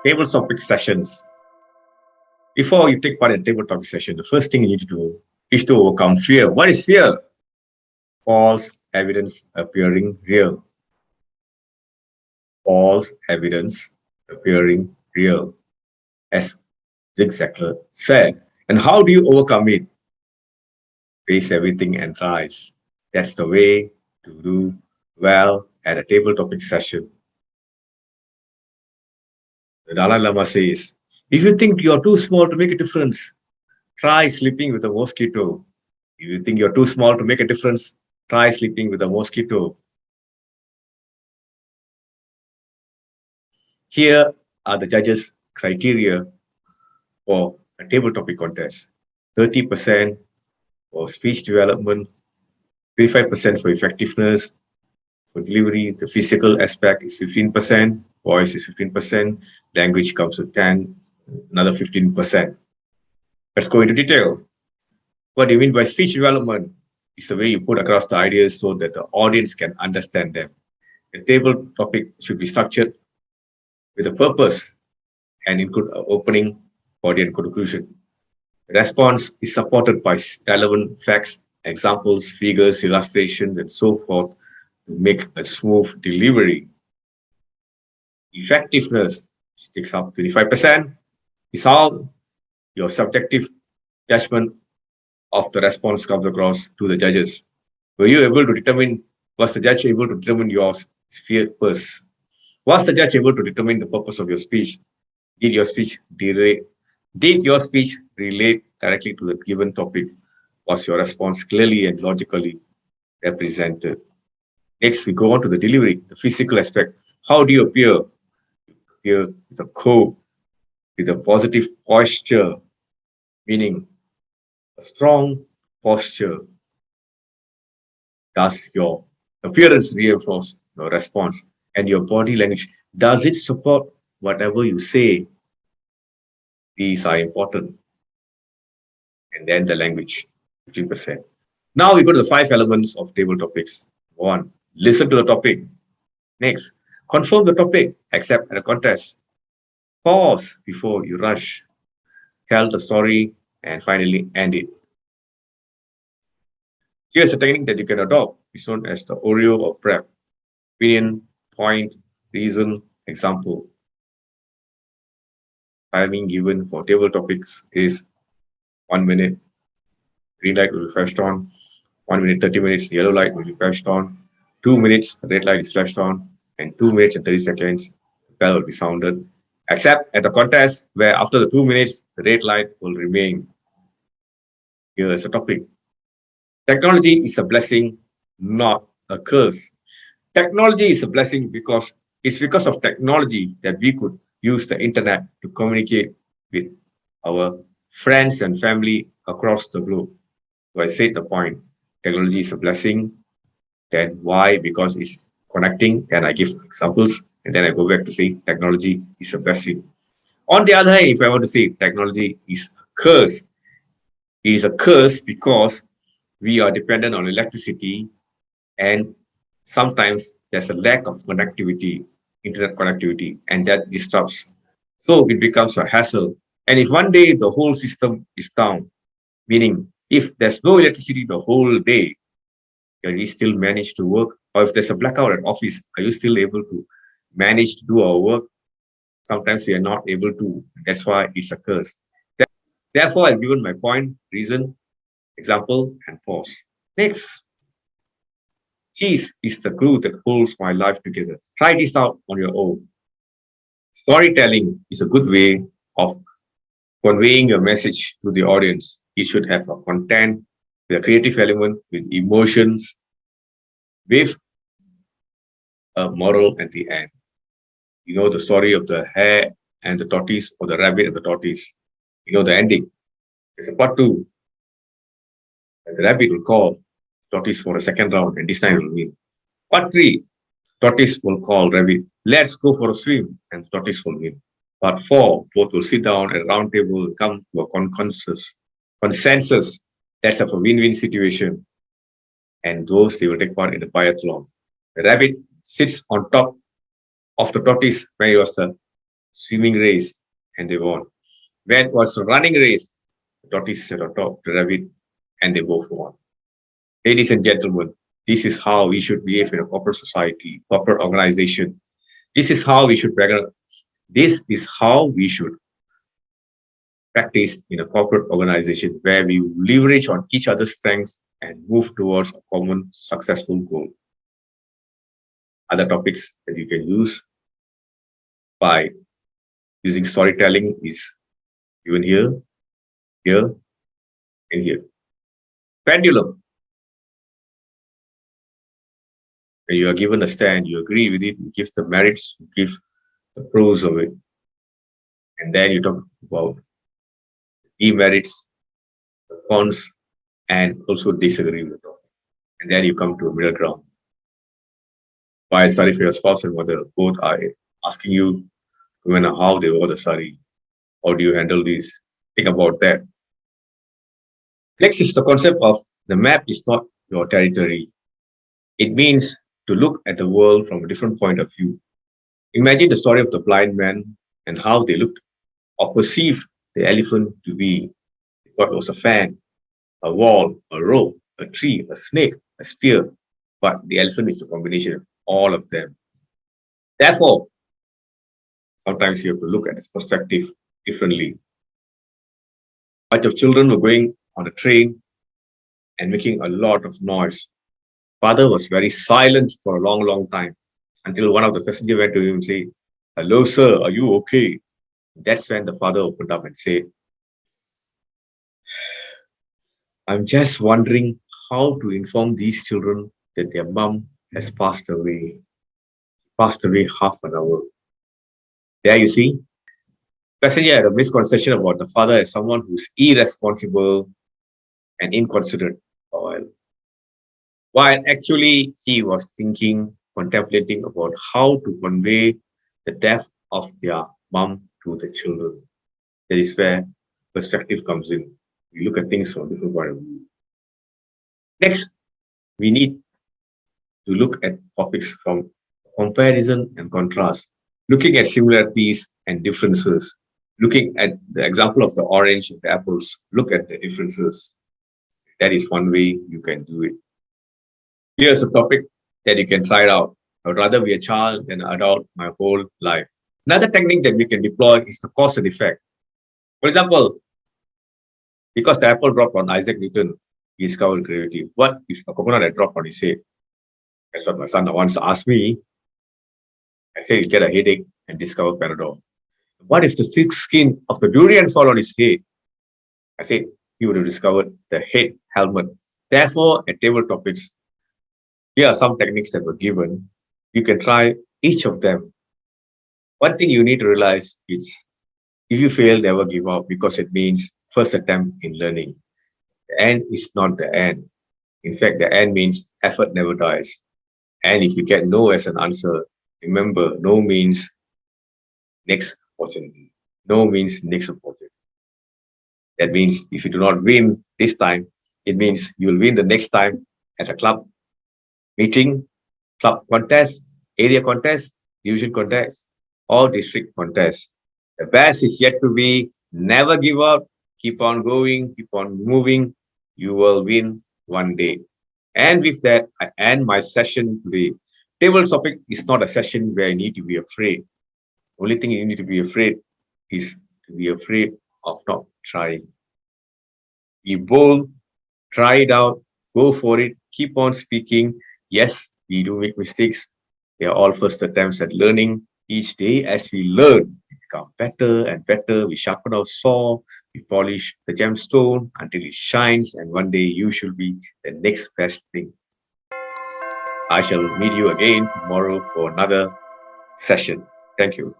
Table topic sessions. Before you take part in a table topic session, the first thing you need to do is to overcome fear. What is fear? False evidence appearing real. False evidence appearing real, as Zig Ziglar said. And how do you overcome it? Face everything and rise. That's the way to do well at a table topic session. The Dalai Lama says, if you think you're too small to make a difference, try sleeping with a mosquito. If you think you're too small to make a difference, try sleeping with a mosquito. Here are the judges' criteria for a table topic contest. 30% for speech development, 25% for effectiveness, for delivery, the physical aspect is 15%, voice is 15%, language comes to 10, another 15%. Let's go into detail. What do you mean by speech development? It's the way you put across the ideas so that the audience can understand them. The table topic should be structured with a purpose and include an opening, body, and conclusion. The response is supported by relevant facts, examples, figures, illustrations, and so forth to make a smooth delivery. Effectiveness takes up 25%. Is how your subjective judgment of the response comes across to the judges. Were you able to determine, was the judge able to determine your purpose? Was the judge able to determine the purpose of your speech? Did your speech relate directly to the given topic? Was your response clearly and logically represented? Next, we go on to the delivery, the physical aspect. How do you appear? You appear with a code, with a positive posture, meaning a strong posture. Does your appearance reinforce your response? And your body language, does it support whatever you say? These are important. And then the language, 15%. Now we go to the 5 elements of table topics. 1, listen to the topic. Next, confirm the topic, except at a contest. Pause before you rush. Tell the story, and finally end it. Here's a technique that you can adopt. It's known as the OREO or PrEP. Opinion, point, reason, example. Timing given for table topics is 1 minute. Green light will be flashed on. 1 minute, 30 minutes, yellow light will be flashed on. 2 minutes, red light is flashed on. And 2 minutes and 30 seconds, the bell will be sounded. Except at the contest, where after the 2 minutes, the red light will remain. Here is a topic. Technology is a blessing, not a curse. Technology is a blessing because it's because of technology that we could use the internet to communicate with our friends and family across the globe. So I said the point, technology is a blessing. Then why? Because it's connecting. Then I give examples. And then I go back to say technology is a blessing. On the other hand, if I want to say technology is a curse, it is a curse because we are dependent on electricity and sometimes there's a lack of connectivity, internet connectivity, and that disrupts. So it becomes a hassle. And if one day the whole system is down, meaning if there's no electricity the whole day, can we still manage to work? Or if there's a blackout at office, are you still able to manage to do our work? Sometimes we are not able to. That's why it's a curse. Therefore, I've given my point, reason, example, and pause. Next. Cheese is the glue that holds my life together. Try this out on your own. Storytelling is a good way of conveying your message to the audience. It should have a content, with a creative element, with emotions, with a moral at the end. You know the story of the hare and the tortoise, or the rabbit and the tortoise. You know the ending. There's a part 2. And the rabbit will call tortoise for a second round, and this time will win. Part 3, tortoise will call rabbit, let's go for a swim, and tortoise will win. Part 4, both will sit down at a round table and come to a consensus. That's a win-win situation. And those they will take part in the biathlon. The rabbit sits on top of the tortoise when he was the swimming race, and they won. When it was a running race, the tortoise sat on top, the rabbit, and they both won. Ladies and gentlemen, this is how we should behave in a corporate society, corporate organization. This is how we should this is how we should practice in a corporate organization where we leverage on each other's strengths and move towards a common successful goal. Other topics that you can use by using storytelling is given here, here, and here. Pendulum. When you are given a stand, you agree with it, you give the merits, you give the pros of it. And then you talk about demerits, the cons, and also disagree with it. And then you come to a middle ground. Buy a sari for your spouse and mother. Both are asking you to know how they wore the sari. How do you handle this? Think about that. Next is the concept of the map is not your territory. It means to look at the world from a different point of view. Imagine the story of the blind man and how they looked or perceived the elephant to be. What was a fan, a wall, a rope, a tree, a snake, a spear. But the elephant is a combination of all of them. Therefore, sometimes you have to look at its perspective differently. A bunch of children were going on a train and making a lot of noise. Father was very silent for a long, long time until one of the passengers went to him and said, "Hello, sir, are you okay?" That's when the father opened up and said, "I'm just wondering how to inform these children that their mom has passed away. Passed away half an hour." There you see, passenger had a misconception about the father as someone who's irresponsible and inconsiderate, while actually he was thinking, contemplating about how to convey the death of their mom to the children. That is where perspective comes in. We look at things from a different point of view. Next, we need to look at topics from comparison and contrast, looking at similarities and differences, looking at the example of the orange and the apples, look at the differences. That is one way you can do it. Here's a topic that you can try it out. I would rather be a child than an adult my whole life. Another technique that we can deploy is the cause and effect. For example, because the apple dropped on Isaac Newton, he discovered gravity. What if a coconut had dropped on his head? That's what my son once asked me. I said he'll get a headache and discover Panadol. What if the thick skin of the durian fell on his head? I said he would have discovered the head helmet. Therefore, at table topics, here are some techniques that were given. You can try each of them. One thing you need to realize is if you fail, never give up because it means first attempt in learning. The end is not the end. In fact, the end means effort never dies. And if you get no as an answer, remember no means next opportunity. No means next opportunity. That means if you do not win this time, it means you will win the next time at a club meeting, club contest, area contest, division contest, or district contest. The best is yet to be. Never give up. Keep on going. Keep on moving. You will win one day. And with that, I end my session today. Table topic is not a session where you need to be afraid. Only thing you need to be afraid is to be afraid of not trying. Be bold, try it out, go for it, keep on speaking. Yes, we do make mistakes. They are all first attempts at learning. Each day as we learn, we become better and better. We sharpen our saw, we polish the gemstone until it shines, and one day you should be the next best thing. I shall meet you again tomorrow for another session. Thank you.